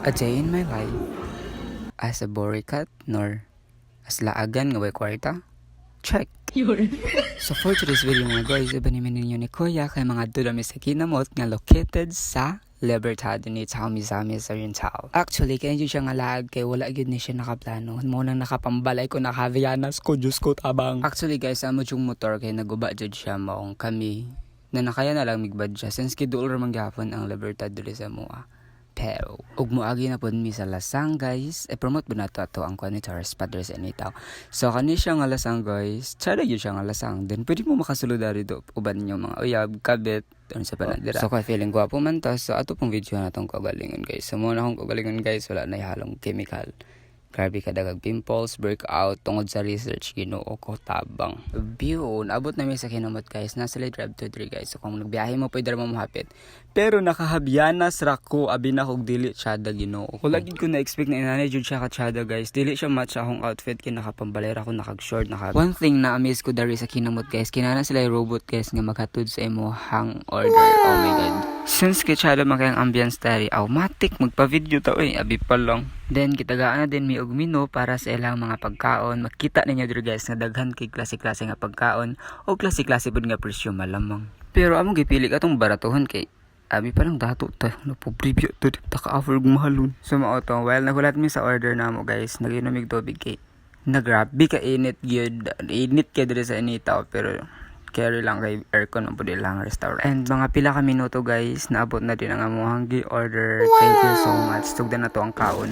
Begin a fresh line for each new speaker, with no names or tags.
A day in my life as a borikat nor as laagan nga way kwarta? Check! So for today's video mga guys, iba naman ninyo ni Kuya kay mga dudami sa kinamot nga located sa Libertad ni Tao Misamis Oriental. Actually, kaya yun siya nga laag kay wala yun ni siya nakaplano. Muna nakapambalay ko nakavianas ko, Diyos ko tabang. Actually guys, amo yung motor kay naguba dyan siya maong kami na nakaya na lang migbad siya since kiduol ramang gapon ang Libertad duli sa mua. Pero, ug moagi na po mi sa lasang guys, promote ba na to ato ang Conitours Padres and Itaw. So, kani siya nga lasang guys, tsada yun siya nga lasang. Then, pwede mo makasulod dari do, uban ninyo mga uyab, kabit, doon sa panadira. So, kaya feeling gwapo man to, so ato pong video na itong kagalingon guys. So, muna akong kagalingon guys, wala na ihalong chemical. Grabe ka dagag pimples, breakout, tungod sa research, ginoo ko tabang. View, abot namin sa kinamot guys, nasa late drive to 3 guys. So kung nagbiyahe mo, pwede mo mahapit. Pero nakahabyanas rako, abi na kong dili tsada ginoo ko. Lagi ko na-expect na inanay jud siya ka tsada guys. Dili siya match akong outfit, kinakapambalera ko, nakag-short, One thing na amaze ko dari sa kinamot guys, kinana sila yung robot guys nga maghatod sa imo hang order. Oh my god. Since kitsada makayang ambience dari, automatic magpa-video to abi pa lang. Then kitagaan na din mi og menu para sa ilang mga pagkaon. Makita ninyo diri guys nga daghan kay klase-klase nga pagkaon o klase-klase pud nga presyo malamang. Pero among gipili katong baratuhon kay abi pa lang dato ta na preview to taka-offer mahalon. So mao to while nagulat mi sa order namo guys, naginom mig tubig kay nagrabi ka init gyud. Init kay diri sa initaw pero carry lang kay aircon ang pwede lang restaurant. And mga pila ka minuto guys, naabot na din ang amuhang gi-order. Thank you so much. Tugdan na to ang kaon.